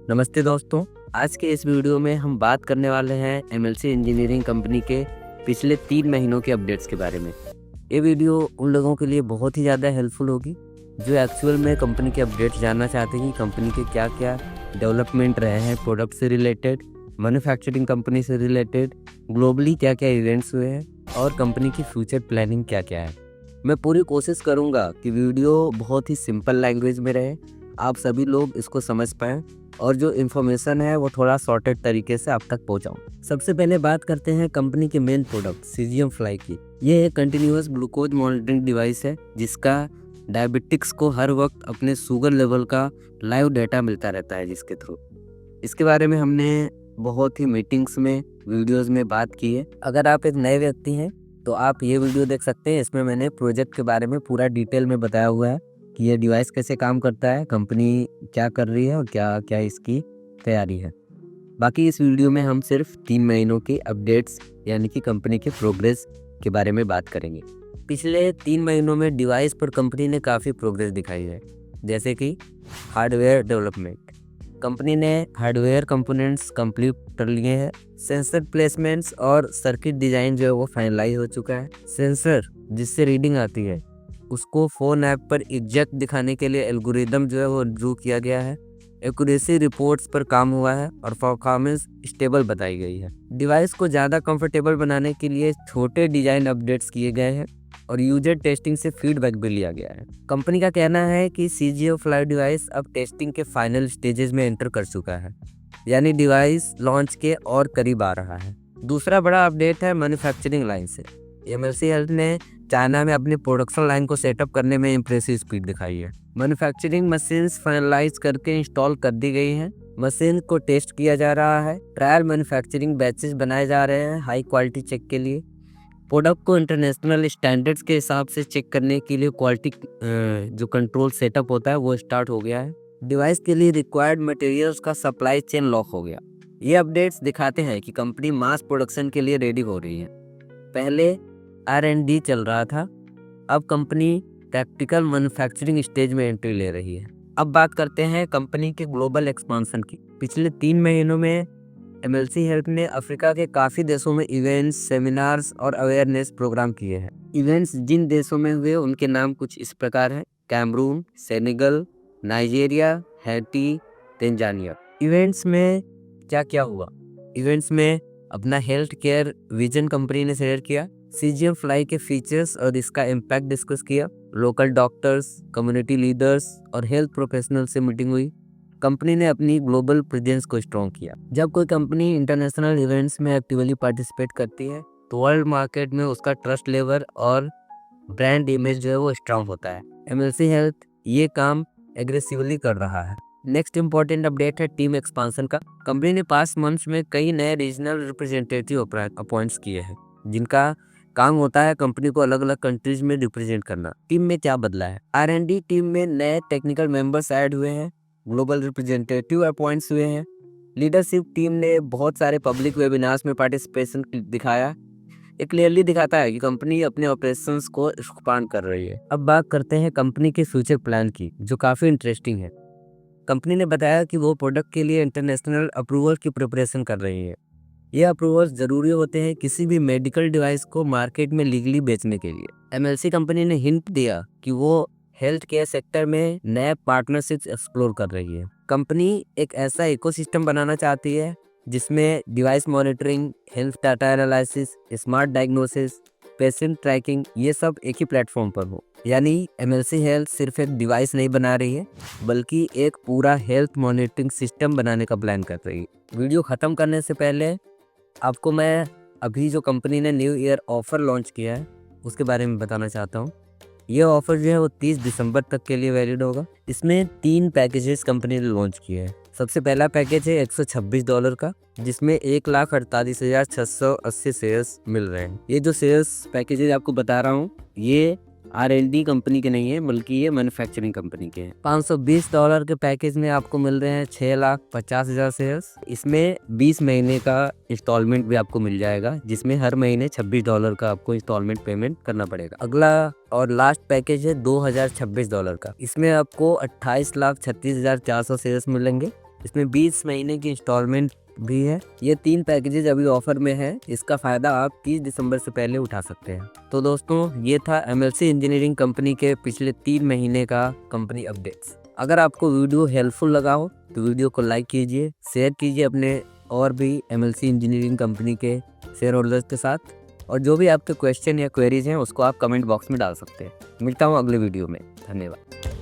नमस्ते दोस्तों। आज के इस वीडियो में हम बात करने वाले हैं एमएलसी इंजीनियरिंग कंपनी के पिछले 3 महीनों के अपडेट्स के बारे में। ये वीडियो उन लोगों के लिए बहुत ही ज़्यादा हेल्पफुल होगी जो एक्चुअल में कंपनी के अपडेट्स जानना चाहते हैं कि कंपनी के क्या क्या डेवलपमेंट रहे हैं, प्रोडक्ट से रिलेटेड, मैन्युफैक्चरिंग कंपनी से रिलेटेड, ग्लोबली क्या क्या इवेंट्स हुए हैं और कंपनी की फ्यूचर प्लानिंग क्या क्या है। मैं पूरी कोशिश करूँगा कि वीडियो बहुत ही सिंपल लैंग्वेज में रहे, आप सभी लोग इसको समझ पाएँ और जो इन्फॉर्मेशन है वो थोड़ा शॉर्टेड तरीके से आप तक पहुंचाऊं। सबसे पहले बात करते हैं कंपनी के मेन प्रोडक्ट सीजियम फ्लाई की। ये एक कंटिन्यूअस ग्लूकोज मॉनिटरिंग डिवाइस है जिसका डायबिटिक्स को हर वक्त अपने शुगर लेवल का लाइव डेटा मिलता रहता है, जिसके थ्रू इसके बारे में हमने बहुत ही मीटिंग्स में, वीडियोज़ में बात की है। अगर आप एक नए व्यक्ति हैं तो आप ये वीडियो देख सकते हैं। इसमें मैंने प्रोजेक्ट के बारे में पूरा डिटेल में बताया हुआ है कि ये डिवाइस कैसे काम करता है, कंपनी क्या कर रही है और क्या क्या इसकी तैयारी है। बाकी इस वीडियो में हम सिर्फ 3 महीनों की अपडेट्स यानी कि कंपनी के प्रोग्रेस के बारे में बात करेंगे। पिछले 3 महीनों में डिवाइस पर कंपनी ने काफ़ी प्रोग्रेस दिखाई है, जैसे कि हार्डवेयर डेवलपमेंट। कंपनी ने हार्डवेयर कंपोनेंट्स कंप्लीट कर लिए हैं। सेंसर प्लेसमेंट्स और सर्किट डिज़ाइन जो है वो फाइनलाइज हो चुका है। सेंसर जिससे रीडिंग आती है उसको फ़ोन ऐप पर एग्जैक्ट दिखाने के लिए एल्गोरिदम जो है वो ड्रू किया गया है। एक्यूरेसी रिपोर्ट्स पर काम हुआ है और परफॉर्मेंस स्टेबल बताई गई है। डिवाइस को ज़्यादा कंफर्टेबल बनाने के लिए छोटे डिज़ाइन अपडेट्स किए गए हैं और यूजर टेस्टिंग से फीडबैक भी लिया गया है। कंपनी का कहना है कि सीजीओ फ्लाई डिवाइस अब टेस्टिंग के फाइनल स्टेजेस में एंटर कर चुका है, यानी डिवाइस लॉन्च के और करीब आ रहा है। दूसरा बड़ा अपडेट है मैन्युफैक्चरिंग लाइन से। एमएलसी हेल्थ ने चाइना में अपनी प्रोडक्शन लाइन को सेटअप करने में इम्प्रेसिव स्पीड दिखाई है। मैन्युफैक्चरिंग मशीन्स फाइनलाइज करके इंस्टॉल कर दी गई हैं। मशीन को टेस्ट किया जा रहा है। ट्रायल मैन्युफैक्चरिंग बैचेस बनाए जा रहे हैं हाई क्वालिटी चेक के लिए। प्रोडक्ट को इंटरनेशनल स्टैंडर्ड्स के हिसाब से चेक करने के लिए क्वालिटी जो कंट्रोल सेटअप होता है वो स्टार्ट हो गया है। डिवाइस के लिए रिक्वायर्ड मटेरियल्स का सप्लाई चेन लॉक हो गया। ये अपडेट्स दिखाते हैं कि कंपनी मास प्रोडक्शन के लिए रेडी हो रही है। पहले R&D चल रहा था, अब कंपनी प्रैक्टिकल मैन्युफैक्चरिंग स्टेज में एंट्री ले रही है। अब बात करते हैं कंपनी के ग्लोबल एक्सपांशन की। पिछले 3 महीनों में एमएलसी हेल्थ ने अफ्रीका के काफ़ी देशों में इवेंट्स, सेमिनार्स और अवेयरनेस प्रोग्राम किए हैं। इवेंट्स जिन देशों में हुए उनके नाम कुछ इस प्रकार हैं: Cameroon, Senegal, Nigeria, Haiti, Tanzania. Events में क्या क्या हुआ? इवेंट्स में अपना हेल्थ केयर विजन कंपनी ने शेयर किया, सीजीएम फ्लाई के फीचर्स और इसका इम्पैक्ट डिस्कस किया। लोकल डॉक्टर्स, कम्युनिटी लीडर्स और हेल्थ प्रोफेशनल से मीटिंग हुई। कंपनी ने अपनी ग्लोबल प्रेजेंस को स्ट्रॉन्ग किया। जब कोई कंपनी इंटरनेशनल इवेंट्स में एक्टिवली पार्टिसिपेट करती है तो वर्ल्ड मार्केट में उसका ट्रस्ट लेवल और ब्रांड इमेज जो है वो स्ट्रॉन्ग होता है। एमएलसी हेल्थ ये काम एग्रेसिवली कर रहा है। नेक्स्ट इंपॉर्टेंट अपडेट है टीम एक्सपांशन का। कंपनी ने पास्ट मंथ्स में कई नए रीजनल रिप्रेजेंटेटिव अपॉइंट्स किए हैं जिनका काम होता है कंपनी को अलग अलग कंट्रीज में रिप्रेजेंट करना। टीम में क्या बदला है? R&D टीम में नए टेक्निकल मेंबर्स ऐड हुए हैं, ग्लोबल रिप्रेजेंटेटिव अपॉइंट्स हुए हैं। लीडरशिप टीम ने बहुत सारे पब्लिक वेबिनार्स में पार्टिसिपेशन दिखाया। ये क्लियरली दिखाता है कि कंपनी अपने ऑपरेशंस को एक्सपांड कर रही है। अब बात करते हैं कंपनी के फ्यूचर प्लान की, जो काफ़ी इंटरेस्टिंग है। कंपनी ने बताया कि वो प्रोडक्ट के लिए इंटरनेशनल अप्रूवल की प्रिपरेशन कर रही है। ये अप्रूवल्स ज़रूरी होते हैं किसी भी मेडिकल डिवाइस को मार्केट में लीगली बेचने के लिए। एमएलसी कंपनी ने हिंट दिया कि वो हेल्थ केयर सेक्टर में नए पार्टनरशिप्स एक्सप्लोर कर रही है। कंपनी एक ऐसा इकोसिस्टम बनाना चाहती है जिसमें device monitoring, health data analysis, smart diagnosis, patient tracking, ये सब एक ही प्लेटफॉर्म पर हो। यानी एमएलसी हेल्थ सिर्फ एक डिवाइस नहीं बना रही है बल्कि एक पूरा हेल्थ मॉनिटरिंग सिस्टम बनाने का प्लान कर रही है। वीडियो ख़त्म करने से पहले आपको मैं अभी जो कंपनी ने न्यू ईयर ऑफ़र लॉन्च किया है उसके बारे में बताना चाहता हूँ। ये ऑफ़र जो है वो 30 दिसंबर तक के लिए वैलिड होगा। इसमें 3 पैकेजेस कंपनी ने लॉन्च किए हैं। सबसे पहला पैकेज है $126 का, जिसमें 1,48,680 शेयर्स मिल रहे हैं। ये जो शेयर्स पैकेजेस आपको बता रहा हूँ ये R&D कंपनी के नहीं है बल्कि ये मैन्युफैक्चरिंग कंपनी के हैं। $520 के पैकेज में आपको मिल रहे हैं 6,50,000 शेयर्स। इसमें 20 महीने का इंस्टॉलमेंट भी आपको मिल जाएगा, जिसमें हर महीने $26 का आपको इंस्टॉलमेंट पेमेंट करना पड़ेगा। अगला और लास्ट पैकेज है $2,026 का। इसमें आपको 28,36,400 शेयर्स मिलेंगे इसमें 20 महीने की इंस्टॉलमेंट भी है। ये 3 पैकेजेज अभी ऑफर में है, इसका फ़ायदा आप 30 दिसंबर से पहले उठा सकते हैं। तो दोस्तों ये था एमएलसी इंजीनियरिंग कंपनी के पिछले 3 महीने का कंपनी अपडेट्स। अगर आपको वीडियो हेल्पफुल लगा हो तो वीडियो को लाइक कीजिए, शेयर कीजिए अपने और भी एमएलसी इंजीनियरिंग कंपनी के शेयर होल्डर्स के साथ, और जो भी आपके क्वेश्चन या क्वेरीज हैं उसको आप कमेंट बॉक्स में डाल सकते हैं। मिलता हूँ अगले वीडियो में। धन्यवाद।